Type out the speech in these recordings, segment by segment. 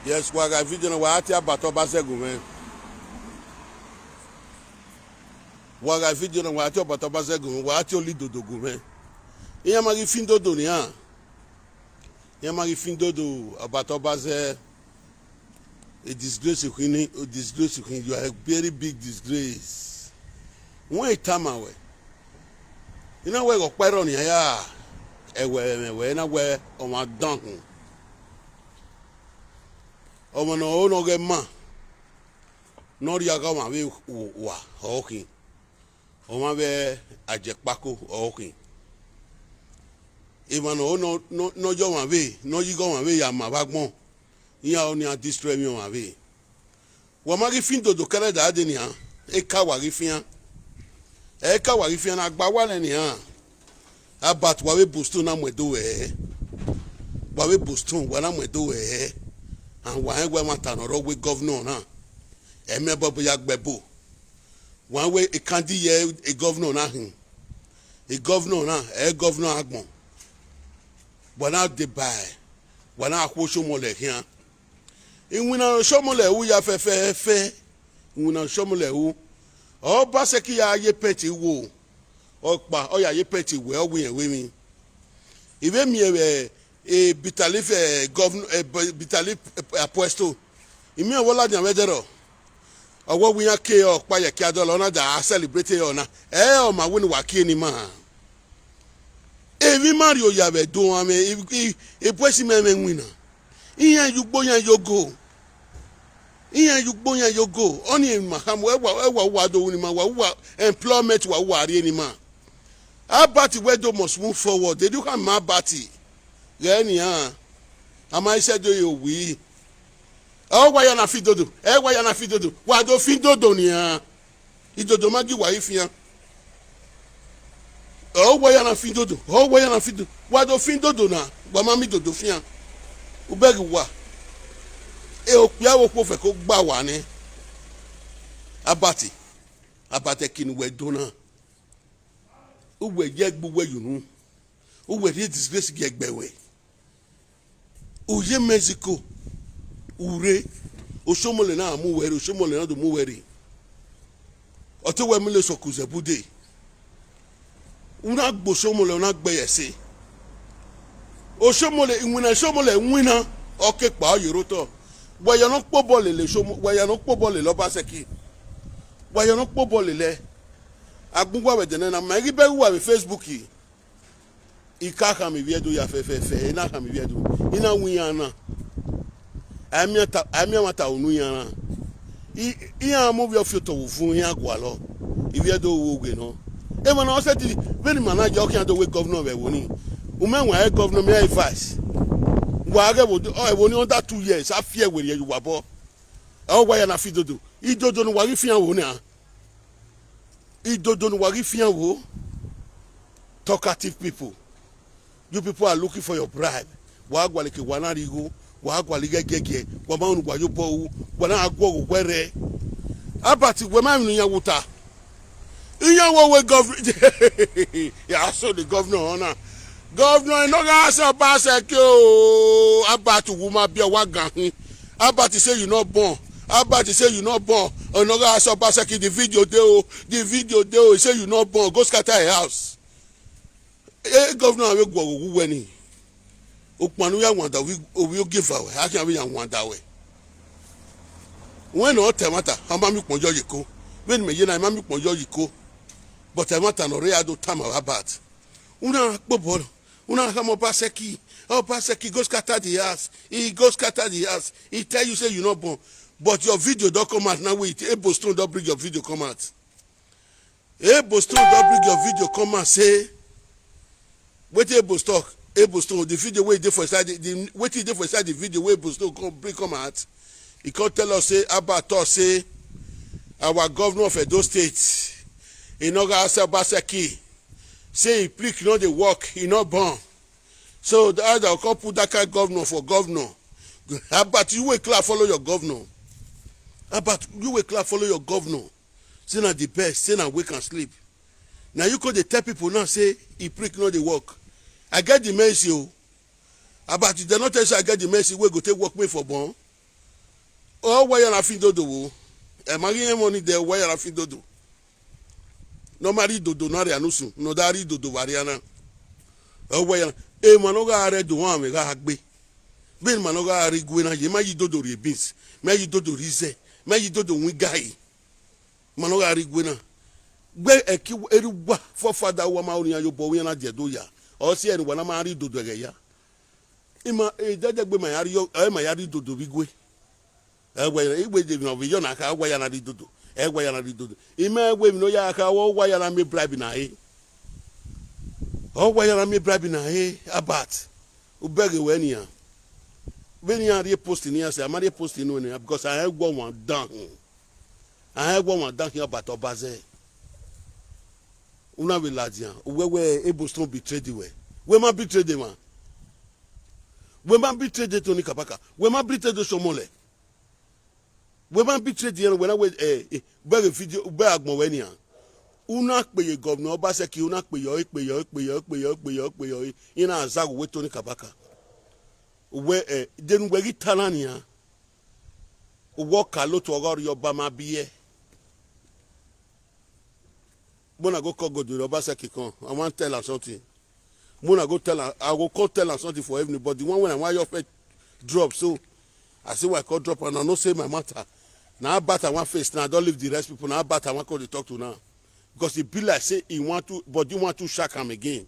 Yes, waga video na waati abato basegu men. Waga video na waati abato basegu men, waati oli dodogu men. Iya magi fin dodo ni ha. Iya magi fin dodo abato base a disgrace queen, a disgrace queen. You are a very big disgrace. When time away. You know where go kwero ni ya. Ewe na we o ma dan. Ọmọ náà ó nọgẹ mọ nọrí aga ọmọ abẹ wà ọkìn ọmọ abẹ àjẹpákó ọkìn ìmọ̀ náà ó nọjọ́ ọmọ abẹ nọjígọ́ ọmọ abẹ yà má bá gbọ́n ìyá ọ ní àdìsítírẹ́ mi ọmọ abẹ wọ́n má rí fín dòdò kẹrẹ́ dàádé nìyà ẹ ká wà rí fíyàn náà gba wà lẹ́ nìyà abat wà wẹ́ boston náà mọ̀ ẹ̀dọ́ wẹ̀ wà wẹ́ boston wà náà mọ̀ ẹ̀dọ́ wẹ̀ and one way matter no we governor na eme bobo ya gbebo one way a candidate a governor na him a governor na governor agbon but now they buy when na akwo somole here inwina somole wu ya fe inwina somole wu o ba se ki ya ye peti wo opa o ya ye peti we o wen we mi ibe mi e bitalif governor bitalif aposto imi owola di awedero owo wiyan ke o pa ye ki adolo na da celebrate ona o ma woni wa ki ni ma evi mario ya be do ame e posi me wina iyan yugbo yan yogo oni ma ham wa do ni ma wa employment wa ri ni ma abati we do must move forward they do have ma bati gani ha ama ise do yo wi o wa ya na fidodo wa do fidodo ni ha idodo magi wa ifia o wa ya na fidodo wa do fidodo na wa ma mi dodo fia u beg wa e o pia wo ko fe ko gba wa ni abate kinu we do na u we je gbugbo yunu u we disgrace ge gbewe Uye Mexico ure osomole na mu were osomole na do mu were oto we mi le so kuze bude una gbo somole una gbe yese osomole inwina somole nwina oke pa oyoro to boya no po bole le somo boya no po bole lo ba seki boya no po bole le agbugwa we dene na ma ri be wa Facebook yi ika ka mi viedo ya fe ina ka mi viedo ina wiana amia mata onu yana iya mo bi ofioto fun yan gwalo iviedo wo gbe no e mo na o se ti very manager o kan do we governor we woni o menwa governor me advice wa ge wo o woni under 2 years afie we ye wa bo o wa ya na fidodo idodo no wa ri fian wo ni a idodo no wa ri fian wo talkative people. You people are looking for your bribe. Wagwa like wanarigo, wagwa ligege, wamanu wayopo, wana agwo were. Abati wema ya wuta. Iya we governor. Yeah, so the governor honor. Governor no ga say basekyo. Abati wuma bia wagan. Abati say you not born. Abati say you not born. No ga say baseki the video dey o say you not born. Go scatter a house. Governor we go weni okpanu ya wanda we give away how can we wanda we when no temata ama mi ponjo yiko when me ye na ma mi ponjo yiko but temata no re ado time about una gbobolo una kamo paseki go scatter the house he tell you say you not born but your video don't come out now wait Boston don't bring your video come out Boston don't bring your video come out say what able stock the video where they for inside the what is for inside the video where Boston come out he can't tell us say about us say our governor of Edo State Inoga Asabaseki say he prick not the work he not born so the other can put that kind of governor for governor about you will clap follow your governor say na the best say na wake and sleep now you could tell people now say he prick not the work I get the mercy about it. They not tell you I get the mercy. We go take work me for born. oh why na fi dodo wo e magi money there why na fi dodo no mari dodo na ri anusu no dari dodo variana oh why e mano ga are do wa me ga gbe be mano ga are gwe na ye ma yi dodo ri beans ma yi dodo ri ze ma yi dodo wi gai mano ga are gwe na gbe eki eriwa for father wa ma ori ayo bo wi na je do ya o si eni wa na ma ri dodo ge ya ima e jaje gbe ma yari yo e ma yari dodo bi gwe egwe igwe je no bi yo na ka agwa ya na ri dodo egwe ya na ri dodo ima egwe mi no ya ka wo wa ya na me bribe na e o wa ya na me bribe na e abat ubege we ni ya be ni ari post ni ya say amari post ni no because I go one down here about obaze una we ladian we able to betray the way we ma betray the man we ma betray the Tony Kabaka we ma betray the Somole we ma betray the when we be video be agbon we ni an una peye governor Obaseki una peye ina azago we Tony Kabaka we denu we gitanania work a lot to ogor Obama biye Mona go call God with Obaseki con. I want to tell her something. Mona go tell her. I will call tell her something for everybody. One when I want your face drop, so I say why I call drop and I no say my matter. Now I bat I want face. Now I don't leave the rest people. Now I bat I want call to talk to now, because it be like say he want to, but you want to shock him again.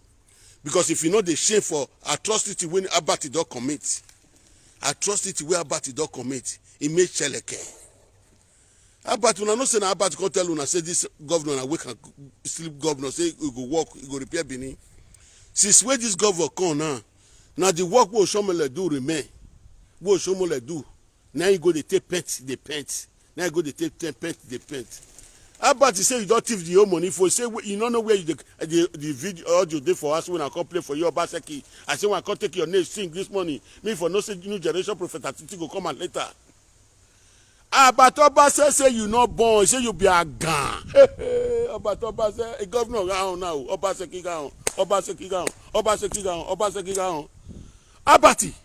Because if you know the shame for atrocity when Abati don't commit, atrocity where Abati don't commit, it makes cheleke. But una no say na Abat go tell una say this governor na wake and sleep governor say he go work, he go repair Benin. Since where this governor come now the work wey Oshiomhole do remain. Wey Oshiomhole do. Now you go dey take paint, dey paint. Now you go dey take paint, dey paint. Abat say you don't thief the whole money for say you don't know where the video audio dey for us when I come play for you Obaseki. I say when I come take your name sing this morning. Me for no say new generation prophet Atiti go come and later. But Oba say you not born, say you be a gun. But Oba say a governor around now. Obaseki down. Abati.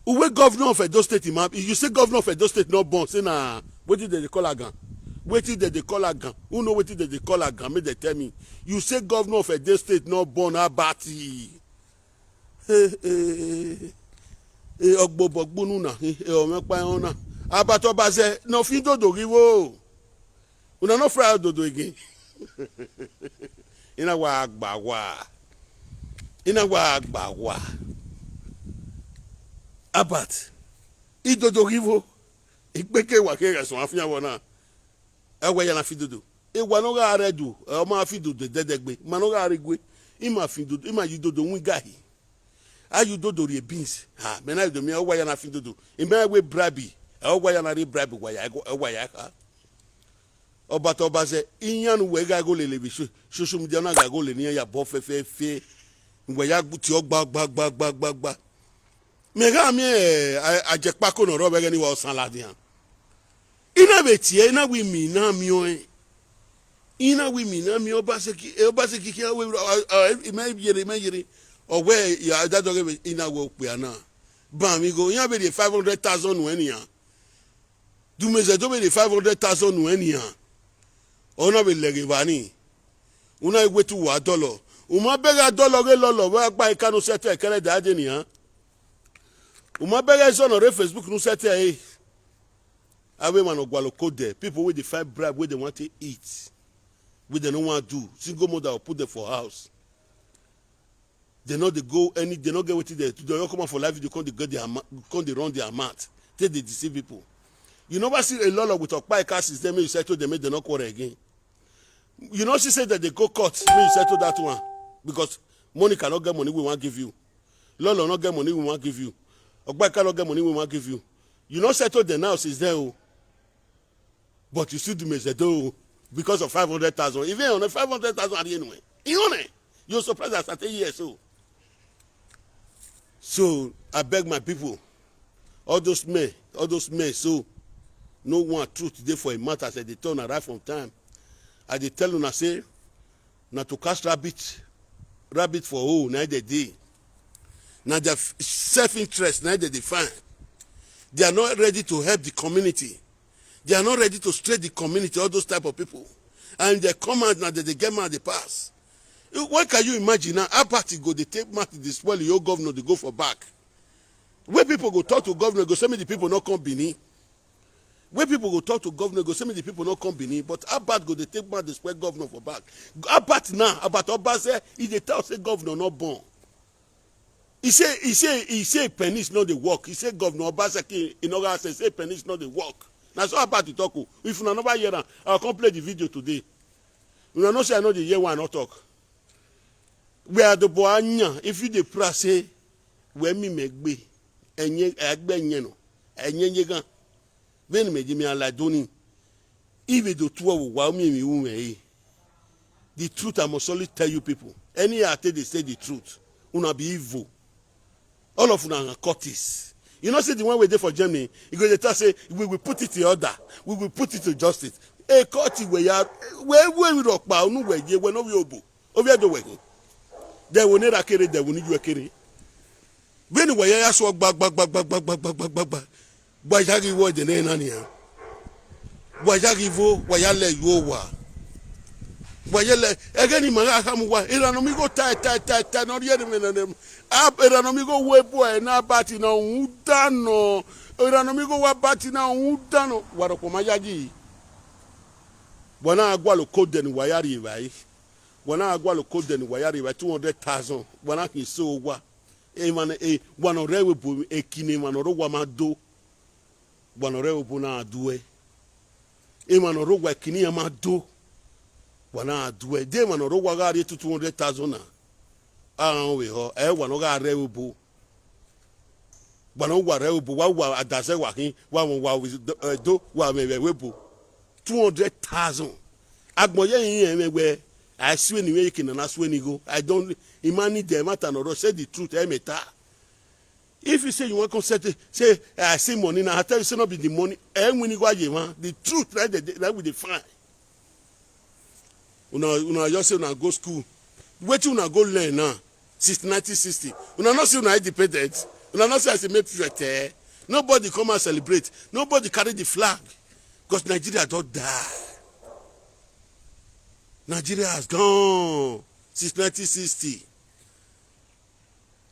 Who governor of Edo State map? You say governor of Edo State not born. Say na what did they call a gun? What did they call a gun? Who know what did they call a gun? May they tell me. You say governor of Edo State not born. Abati. Ogbo nuna. Omekpa ona. Abat Oba say no fin dodo riwo. Una no fry dodo again. Ina wa agbawa. Abat. I dodo riwo. Ikpeke wa ke reson afia wona. Ewe ya na fi dodo. E wa no ga redu. O ma fi dodo dedegbe. Ma no ga regwe. Ima fi dodo. Ima yi dodo wi gahi. Ayu dodo re beans. Ha, me na do me o wa ya na fi dodo. Imbe we brabi. Why you not bribe why I go why I Oba say inyan we ga go lele bi social media na ga go le ni ya bo fe we ya buti ogba me ga mi ajepa ko no ro be ni wa osan ladian ina be tie ina wi mi na mi o Obaseki ki we me yere o we ya dado ge ina wo pe ana ba mi go yan be 500,000 when ya do me ze do be 500,000 when ya ona be lege bani una igwe tu wa dollar uma bega dollar ge lolo wa gba ikanu sete kere da je ni han uma bega so no re Facebook nu sete awe man ogwalo code people with the five bribe where they want to eat we they no want to do single mother will put them for house they not they go any they not get what they do come for life they can't get their can't they run their mouth they deceive people. You never see a lot of with Okpai cases them you settle them they not quarrel again. You know she said that they go court when you settle that one because money cannot get money we want give you. Lolo not get money we want give you. Okpai cannot get money we want give you. You not settle the now is there but you still do me because of 500,000 even on 500,000 anyway. You're surprised at 30 years old. So I beg my people, all those men, so no one truth today for a matter as they turn arrive from time. I they tell you I say, not to catch rabbit for who, neither day. Now the self-interest, neither they find. They are not ready to help the community. They are not ready to straight the community, all those type of people. And they come out now that they get mad, they pass. What can you imagine now? How party go, they take mad, they spoil your governor, they go for back. Where people go talk to governor, go send me the people not come Benin. Where people go talk to governor, go send me the people not come Benin. But how bad go they take mad, they spoil governor for back? How bad now? About Obase, he they tell say governor not born. He say pennies not the work. He say governor Obaseki in August say pennies not the work. Now so about to talk. If you never hear, I'll come play the video today. You know say I know the year one not talk. Where the boanya, if you the press say, where me make be, and ye agbe nyeno, and ye gan, when me Jimmy like Doni, even the two will wow me. The truth I must only tell you people. Any after they say the truth, una be evil. All of una are courtis. You know, say the one we did for Germany, you go to say we will put it in order, we will put it to justice. A court where you are where we rock bow, no way, we're not obo. Over the way. They will never carry, they will need you a carry. When we are so back. Why Jaggy word the name on here? Why Jaggy vo, why you let you wa? Why you let again in Malakamwa, Iranomigo tight, not yet a minute. Up Iranomigo way boy, now batting on Udano, Iranomigo wa batting on Udano, what of Mayaji? When I go to code then Wayari, right? When I go to code then Wayari, by 200,000, when I can so what? A man, a one or rebu, a kineman or wamado, one or rebu na do it. A man or rowa kinema do. Wana duwe de man ro waga re 200,000 ah we ho e wana ga re obo wana wa re obo wa adase wa kin wa do wa me webo 200,000 agboye yin mewe I swear ni we kin na swear ni go I don't imani dem matter no say the truth e meta. If you say you want to say I see money now I tell you say not be the money e win go aye man the truth that we define. Una just say una go school. Wait till una go learn now. Since 1960. Una not say una independent. Una not say as a make threat. Nobody come and celebrate. Nobody carry the flag. Because Nigeria don't die. Nigeria has gone since 1960.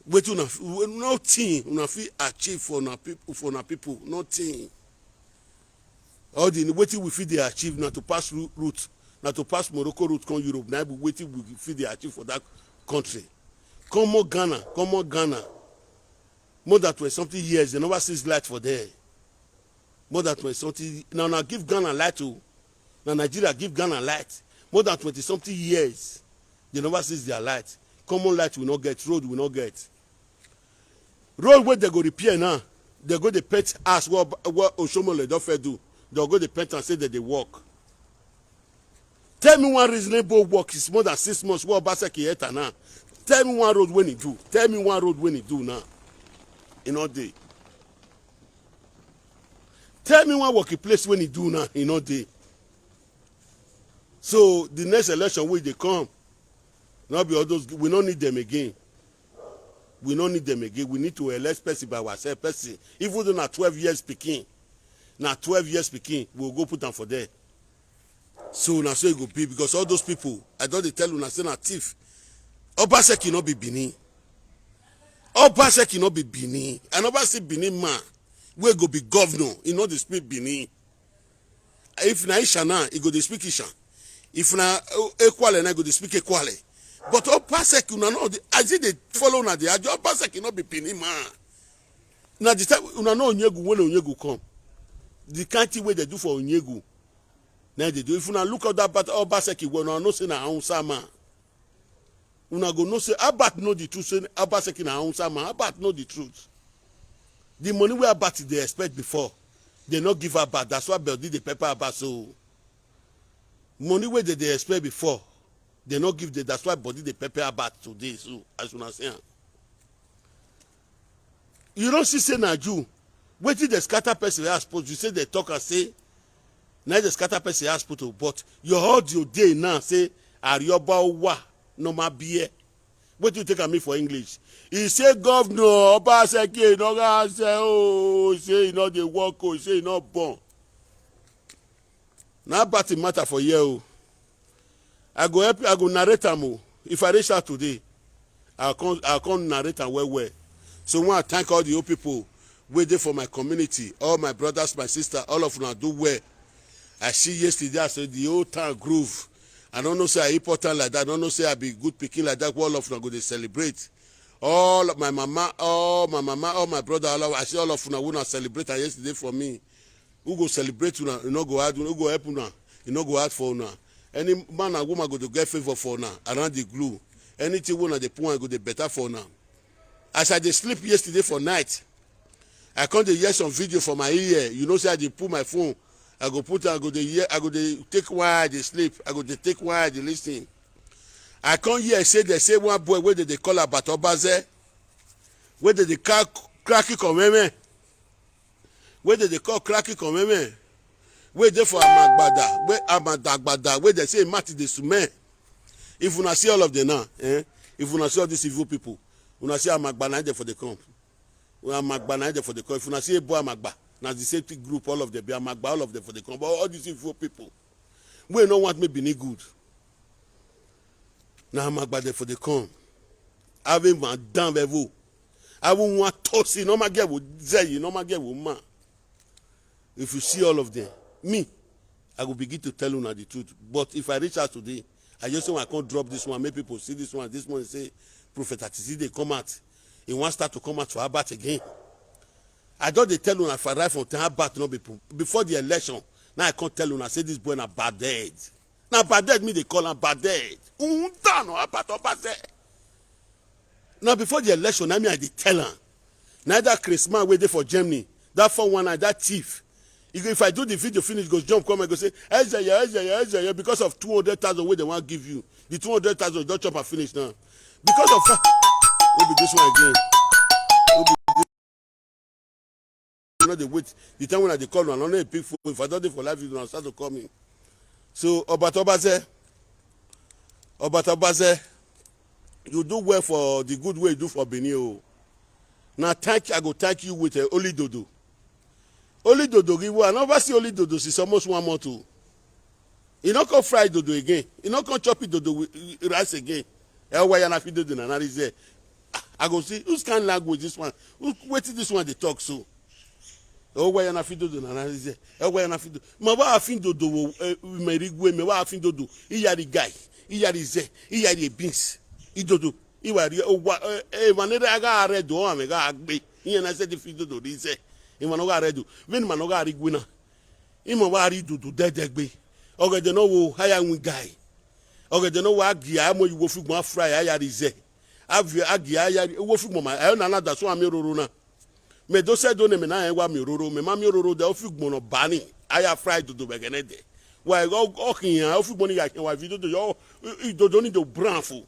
Wait till nothing una fit achieve for una people. Nothing. All the waiting we fit they achieve now to pass route. Now to pass Morocco route come Europe, now we waiting we feel the achieve for that country. Come more Ghana. More than 20 something years, they never sees light for there. More than 20 something. Now give Ghana light too. Now Nigeria give Ghana light. More than 20 something years, they never sees their light. Common light will not get, road will not get. Road where they go repair now, they go the pet ask what Oshomole don't do. They'll go the pet and say that they work. Tell me one reasonable work is more than 6 months. What Basaki eta now? Tell me one road when he do. Tell me one road when he do now. In all day. Tell me one working place when he do now. In all day. So the next election will they come? Not be all those. We don't need them again. We don't need them again. We need to elect person by ourselves. Person. Even though not 12 years speaking. Now 12 years speaking, we'll go put them for there. So now so it go be because all those people, I don't tell you now say na thief. Obaseki no be Benin. Obaseki no be Benin. And Obaseki Benin man, we go be governor. He know they speak Benin. If na Ishana, he go they speak Ishan. If na Equale, na go they speak Equale. But Obaseki una know as they follow na the Obaseki no be Benin man. Now the time una know Onyegu when Onyegu come. The country way they do for Onyegu. Now they do. If you look at that, but Obaseki will not say na Hausa man. Una go no say Abat know the truth. Say Obaseki na Hausa man. Abat know the truth. The money we Abat they expect before, they not give Abat. That's why Beldi the pepper Abat so. Money where they expect before, they not give. That's why Beldi the pepper Abat today. So as you say, you don't see say na Jew. Wait till the scatter person has supposed. You say they talk and say. Now the scatter person has put to, but you heard your day now say Arioba wa no ma biye. What do you take at me for English? He say governor Obaseki no ga say oh say he no dey work oh say he no born. Now party matter for you. I go help you, I go narrate am o. If I reach out today, I'll come narrate am well. So I want to thank all the old people waiting for my community, all my brothers, my sister, all of them do well. I see yesterday, I said the old town groove. I don't know say I important like that. I don't know say I be good picking like that. All of them go to celebrate. All my mama, all my brother, I see all of them who not celebrate yesterday for me. Who go celebrate una, you know go out, who go help una, you know go out for una. Any man and woman go to get favor for una around the glue. Anything one at the point go to better for una. As I dey sleep yesterday for night, I come to hear some video for my ear. You know say I dey pull my phone. I go put I go to hear, I go to take while I dey sleep. I go to take while I dey listen. I come hear say they say one boy where they call Abato Obaze, where they cracky commeme, where they call cracky commeme, where they for Amagbada, where Amadagbada, where they say Mati de Sume. If una see all of them now, if una see all these evil people, una see Amagbana for the camp. Amagbana for the camp. If una see Ebo Amagba, now the same group, all of them, be Amagba, all of them for the camp. But all these evil people, we don't want me be good. Now Amagba for the camp. Having my damn level. I won't want to see no matter what say, no matter what man. If you see all of them, me, I will begin to tell you now the truth. But if I reach out today, I just say I can't drop this one, make people see this one say, Prophet Atizide come out. He wants start to come out for Abat again. I don't they tell you if I arrive from Abat, no people. Before the election, now I can't tell you I say this boy na bad dead. Now bad dead me they call him bad dead. Now before the election, I mean I did tell her. Now that Christmas waiting for Germany, that 419, that thief. If I do the video finish, goes jump, come and go say, Ezaya, because of 200,000 where they want to give you. The 200,000 don't chop and finish now. Because of we'll be this one again. You know they wait. The time when I call me, I don't know a big phone. If I don't do it for life, you don't start to call me. So Obato Obaze, you do well for the good way you do for Benin. Now I go thank you with Oli Dodo. Oli Dodo give I never see Oli Dodo since almost 1 month. You not come fry Dodo again. You not come chop it Dodo with rice again. I go see who's kind of language this one. Wait till this one they talk so. Oh, why na fido do na say? Oh, why na fido? Ma wa fido do merigwe me wa fido do. Iyari guy, iyari ze, iyari beans. Idodo, iwari o wa manere aga redo o me ga agbe. Iyan na say the fido do ri ze. Imano ga redo. Ven mano ga rigwe na. Imo wa ri dudu dedegbe. Ogede no wo haya wi guy. Ogede no wa agia mo yiwo figbon fry ayari ze. Agia ayari wo figbon ma e na na da so amiroro na. Me do say do ne me na en wa mi roro me ma mi roro de ofigbo no bani aya fried do begene de wa o kiyan ofigbo ni ya ken wa video do yo do ni do brown fu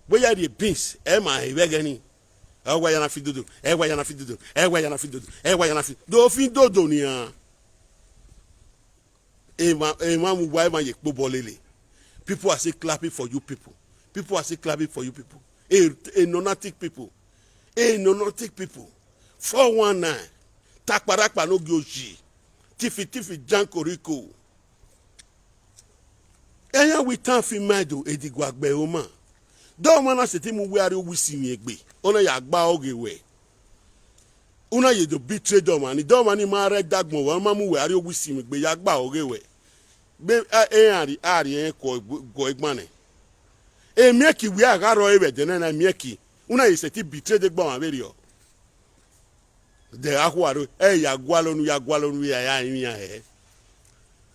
we ya the beans e ma e begeni e wa ya na fido do e wa ya na fido do e wa ya na fido do e wa ya na fido do fi do ni an e ma mu wa ma ye pobo lele. People are still clapping for you people. People are still clapping for you people. A nonatic people. 419 takparakpa no gyoji tifi janko riko eya we tan fi mado edigwa agbe o ma do ma na seti mu we ari wisi mi egbe ona ya gba oge we una ye do betray do ma ni ma re dagbon wa ma mu we ari wisi mi egbe ya gba oge we be ari ko igbane e mieki we aga ro ewe de na mieki una ye seti betray de gba wa very o de akwaro ya gwalonu ya yin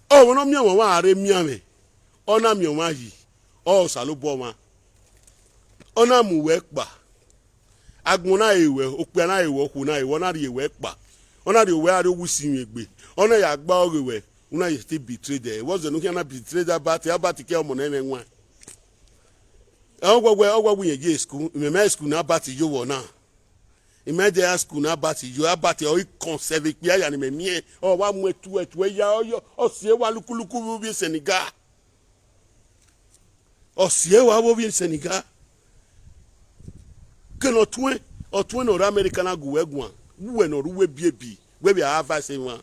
o wono mi won wa are mi ame ona mi won yi o salobo ma ona mu we pa agun na ewe ope na ewe oku na ewe na ri ewe pa ona ri ewe ari wusi egbe ona ya gba orewe una ye still betray there was the no can betray that about ke omo na enwa ogwogwe yen je school me school na about yo wo na imagine school na about you about o conserve pe aya ni me mie o wa mu etu ya o sie wa lukuluku bi Senegal o sie wa wo bi Senegal Can or 20 or American go egwan. We no we be where we have I say one.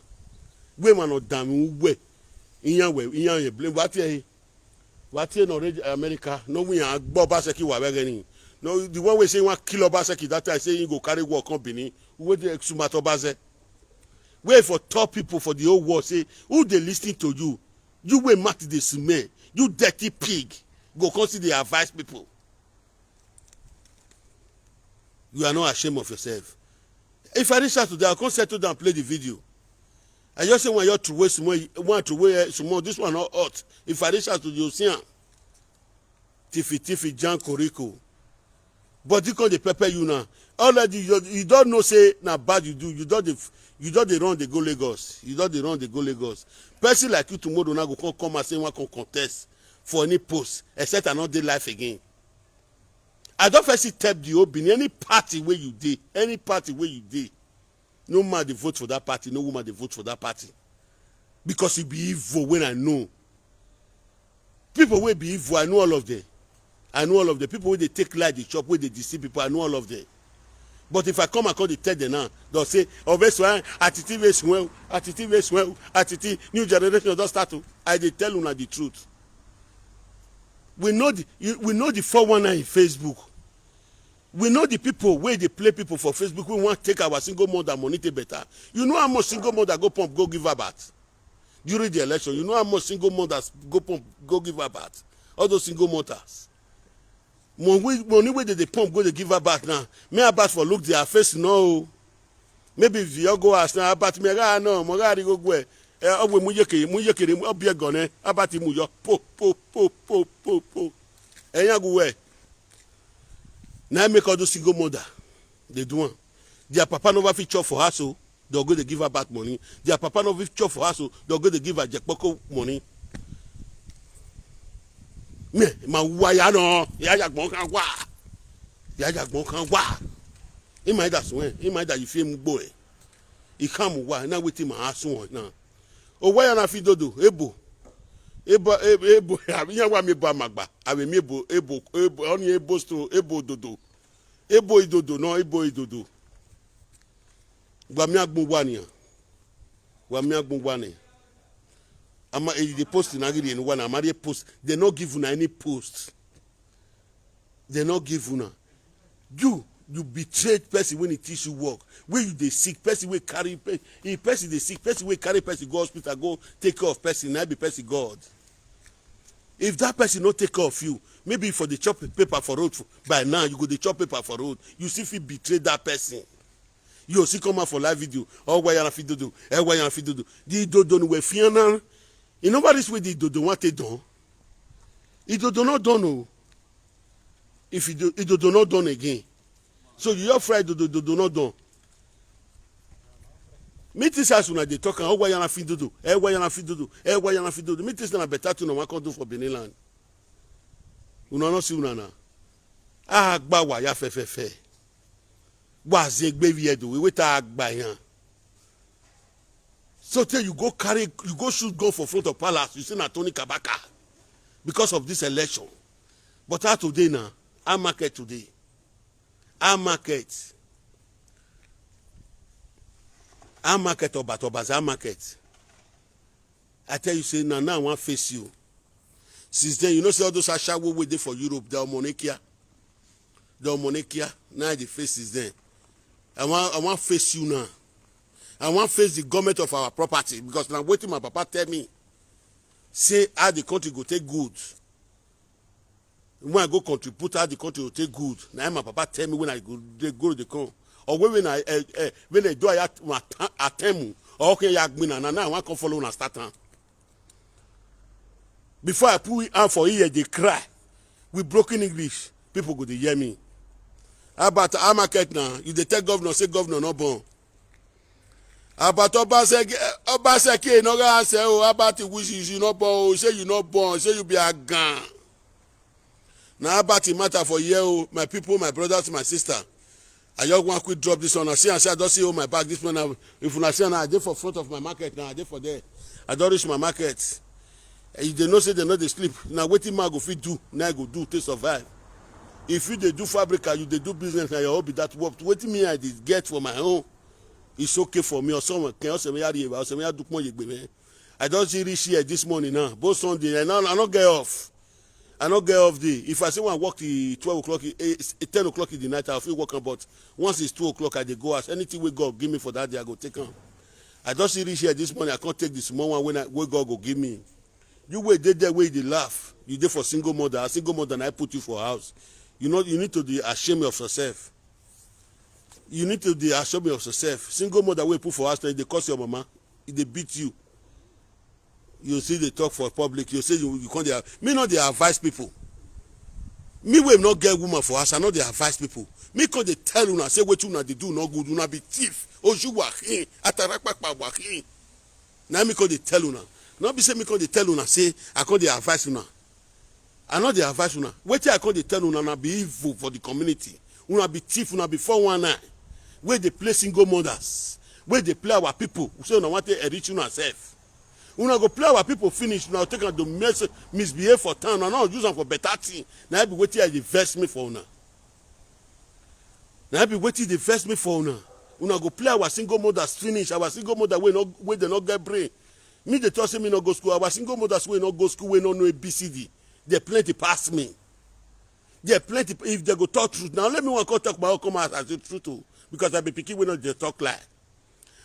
We man no damn we. In blame what here no America. No we are Bob Baseki wa begini. No the one we say one kilo Baseki that I say you go carry work company. We the Sumato Baze. Wait for top people for the whole world say who they listening to you. You will match the smell. You dirty pig. Go consider the advice people. You are not ashamed of yourself. If I reach out to them, I'll come settle down and play the video. I just say when you're to waste more, want to wear small, this one not hot. If I reach out to the ocean, Tiffy, Jan Koriko. But you call the pepper you now. Already you don't know say now bad you do. You don't the run they go Lagos. You don't the run they go Lagos. Person like you tomorrow now go come and say one can contest for any post except another life again. I don't first tell the open any party where you did, no man they vote for that party, no woman they vote for that party. Because it be evil when I know. People will be evil, I know all of them. People where they take light, they chop, where they deceive people, I know all of them. But if I come and call the tell them now, they'll say, oh, that's why attitude, new generation don't start to. I they tell you the truth. We know the 419 in Facebook. We know the people where they play people for Facebook. We want to take our single mother money to better. You know how much single mother go pump, go give her bath during the election. You know how much single mothers go pump, go give her bath. All those single mothers. Money where they pump, go they give her bath now. Me a bath for look their face no. Maybe if you go ask now, but me no, mo go go. Owe muyekere obi egone abati muyo po. Enya go we. Na make all those single mother. They do one. Their papa never feature for her so they'll go to give her back money. Their papa never feature for her so they'll go to give her jackpot money. Me ma waya no ya jagbon kan wa. Ya jagbon kan wa. Imagine that when imagine that you feel mu boy. He come wa na wetin ma asun na. O waya na fi dodo ebo abiyan wa mi bo amagba awe mi ebo oni ebo stro ebo dodo idodo no ebo idodo gba mi agbon wa ni ama e post na gidi enu wa na ma dey post they no give una any post they no give una you betrayed person when he teach you work. Where you dey sick, person wey carry person dey sick, person wey carry person go hospital go take care of person, na be person God. If that person no take care of you, maybe for the chop paper for road by now you go the chop paper for road. You see if you betray that person. You see come out for live video. Oh why you fit do? Why you fit do? The dodo we fiana. You know what is with the dodo want they done? It dodo not done no. If it dodo not done again. So you are fried do not do. Me this as when they talk why you na fit do. Why you na fit do. Me this na better to no one can do for Benin land. Una no see una na. Agba wa ya fe. Wa ze gbe vie do. We wait agba yan. So tell you go shoot gun for front of palace. You see na Tony Kabaka because of this election. But how today now? Our market today. Our market or Batobaza market. I tell you, say now I want to face you. Since then, you know, say all those Asha we wait for Europe, the monarchia. Now the face is then. I want to face you now. I want to face the government of our property because now waiting my papa tell me, say how the country go take good. When I go contribute, how the country will take good. Now my papa tell me when I go to the con. Or when I do I attempt or okay yagbina now I want to follow and start on. Before I put it out for here, they cry. With broken English, people go to hear me. How about our market now? You tell governor, say governor not born. How about Obaseki no go say oh about the wishes you not born, say you not born, say you be a gun. Now about the matter for you, my people, my brothers, my sister. I just want to quick drop this one. I say I don't see all my back. This one, if you say now, I did for front of my market now. I did for there. I don't reach my market. If they know say they know they sleep. Now waiting man go fit do. Now I go do to survive. If you dey do fabric and you dey do business and your hobby that work, wetin me I dey get for my own, it's okay for me. Or someone can also me arrive, or some me do more yegbe. I just reach here this morning now, both Sunday, and I not get off. I not get off day. If I say when I work till 12 o'clock, 10 o'clock in the night, I'll feel working. But once it's 2 o'clock, I dey go out. Anything we God give me for that day, I go take on. I just reach here this morning. I can't take the small one when God go give me. You wait there where they laugh. You there for single mother. A single mother, and I put you for house. You know, you need to be ashamed of yourself. You need to be ashamed of yourself. Single mother will put for house, they curse your mama. They beat you. You see they talk for public. You say you can't. Me not they advise people. Me will not get woman for us. I know they advise people. Me can't they tell you say what you not they do not good. You not be thief. Oh you wahin. Atarakpa wahin. Now me can't they tell you now. Not be say me can't they tell you now. Say I can't they advise you now. I know they advise you now. Wait I can't they tell you now. Be evil for the community. You not be thief. You not be 419. Where they play single mothers. Where they play our people. So you want to enrich you yourself. Una go play our people finish. Now take on the misbehave for town. And not use them for better thing. Now I be waiting to invest me for una. Now I be waiting to invest me for una. Una go play our single mothers finish. Our single mother we they not get brain. Me they tell say me not go school. Our single mothers we not go school. We not know ABCD. They plenty pass me. They plenty if they go talk truth. Now let me want to talk about come out as the truth too. Because I be picking when they talk lie.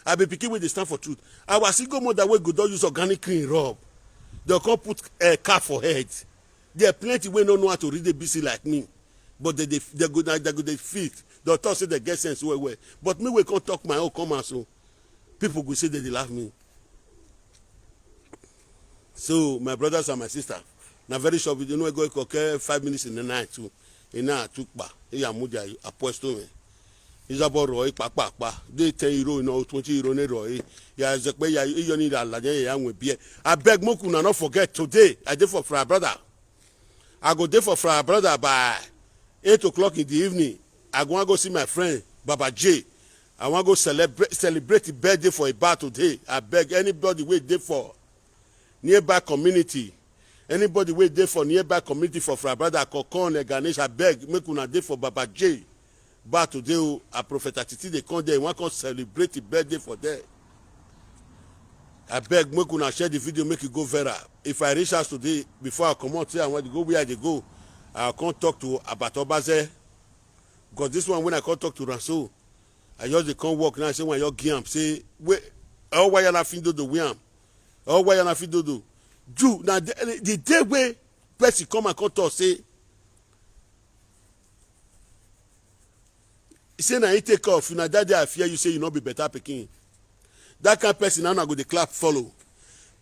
I be picking with the stand for truth. Our single mother will go don't use organic clean rub. They can't put a cap for head. There are plenty we don't know how to read the BC like me. But they go they fit. They talk say they get sense well. But me we can't talk my own comments so people will say that they love me. So my brothers and my sister, now very short you know I go 5 minutes in the night too. In na tukba. Iya mudia aposto me. Is about Roy Papa. They 10 euro, no 20 euro, no Roy. Ya Zakwe, you need a lady young with beer. I beg Mokuna not forget today. I did for our brother. I go there for our brother by 8 o'clock in the evening. I go and go see my friend Baba J. I want to go celebrate the birthday for a bar today. I beg anybody wait there for nearby community. Anybody wait there for nearby community for our brother Kokon Ganesh. I beg make una there for Baba J. But today, a prophet Atiti, they come there, want to celebrate the birthday for them. I beg, make una share the video, make it go viral. If I reach us today, before I come out here, I want to go where they go. I can't talk to Abatobaze. Because this one, when I can't talk to Raso, I just can't walk now. I say, when you're Giam, say, wait, oh, why you're not feeding the Wiam? Oh, why you're not feeding the Jew? Now, the day where person come and come talk, say, say na you take off, na that day I fear you say you not be better picking. That kind of person now go the clap follow.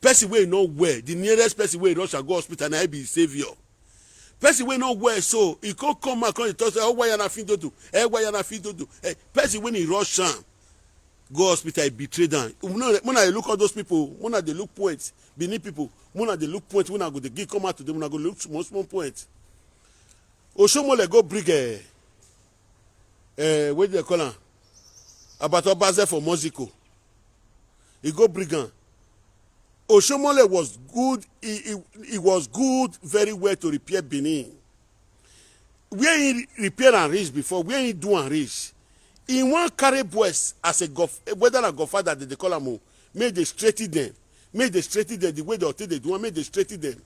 Person wey no well, the nearest person wey rush and go hospital na be savior. Person wey no well so he can't come back and talk say oh why you not fit do? Why you not fit do? Person when he rush am go hospital he betray them. When I look at those people, when I they look points, beneath people, when I they look points, when I go the give come out to them, when I go look small points. Oshomole go bring what do they call him? Abatobaze for Mexico. He go brigand. Oshomole was good. He was good very well to repair Benin. Where he repair and reach before, where he do and reach. He want carry boys as a whether a godfather they call him, make they straighten them. Make they straighten them the way they do, make they straighten them.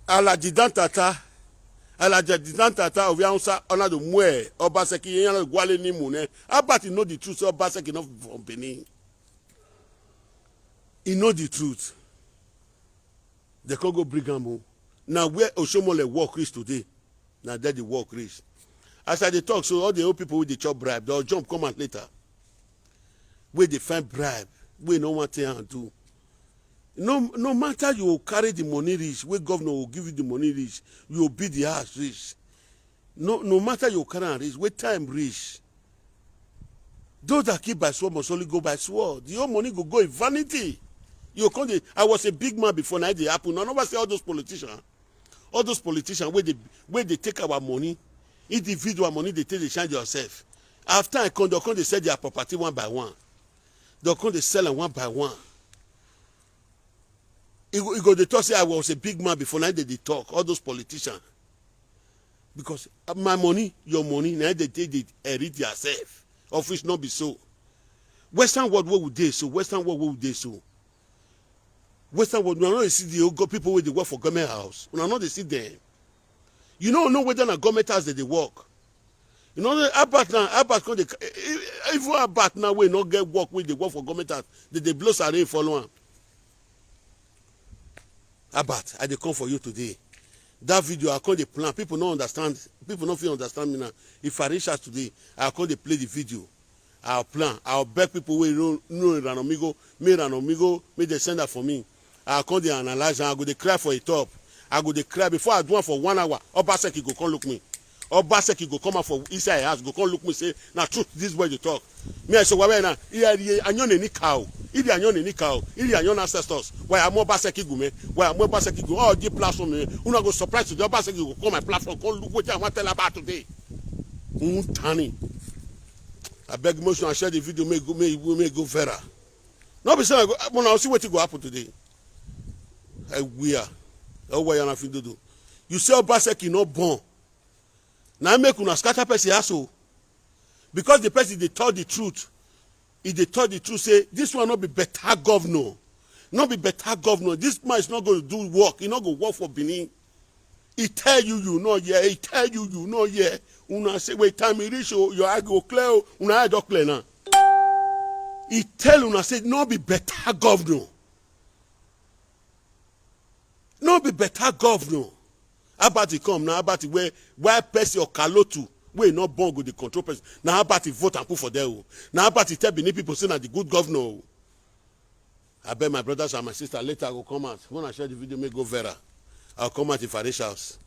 Alajidan Tata. Alajidan Tata of Yansa honor the Mwe, Obaseki, and Gwale Nimune. But he know the truth, so Obaseki not from Benin. He know the truth. The Congo Brigamo. Now where Oshomole walk reach today? Now that the walk reach. As I they talk, so all the old people with the chop bribe, they'll jump come out later. Where they find bribe, where no one thing and do. No matter you carry the money reach, where governor will give you the money reach, you will be the house reach. No matter you carry and reach, where time reach. Those that keep by sword must only go by sword. The whole money go in vanity. You come I was a big man before now they happen. None of us say all those politicians where they take our money, individual money, they take they change yourself. After I come, they sell their property one by one. They'll come they sell them one by one. You go they talk say I was a big man before now they talk, all those politicians. Because my money, your money, now they read yourself. Office not be so. Western world what would they so? Western world what would they so? Western world, we are not see the old people where they work for government house. We are not they see them. You don't know whether a government house they work. You know, Abat now, even Abat now we not get work with the work for government house. They blow Sarah follow him. Abat, I dey come for you today. That video, I call the plan. People don't understand. People don't feel understand me now. If I reach out today, I call they play the video. I'll plan. I'll beg people who know Ranomigo, may they send that for me. I'll call the analyze and I go they cry for a top. I go they cry before I do one for 1 hour. Obaseki go come look me. Obaseki go come out for inside house, go come look me say, now truth, this way they talk. Me I say, why now? Anyon any cow. Ili anyon any cow. Ili anyon ancestors. Why I'm Obaseki go me? Why I'm Obaseki go? Oh, the platform me. Una go surprise to the Obaseki go come my platform. Come look what I want to tell about today. Tani. I beg motion and share the video may go viral. No be saying I'll see what you go happen today. We are. Oh, why you not do? You say Obaseki no born. Now make una scatter person asshole. Because the person they told the truth. If they told the truth, say this one not be better governor. Not be better governor. This man is not going to do work. He not going to work for Benin. He tell you not here. He tell you not here. Una say wait time he reach your eye go clear. Una eye don't clear now. He tell una say not be better governor. Not be better governor. How about it come now? How about it where person or Kalotu where not born with the control person? Now how about it vote and put for them? Now how about it tell Benin people say that the good governor? I bet my brothers and my sister later I will come out. When I share the video may go viral. I'll come out if I reach house.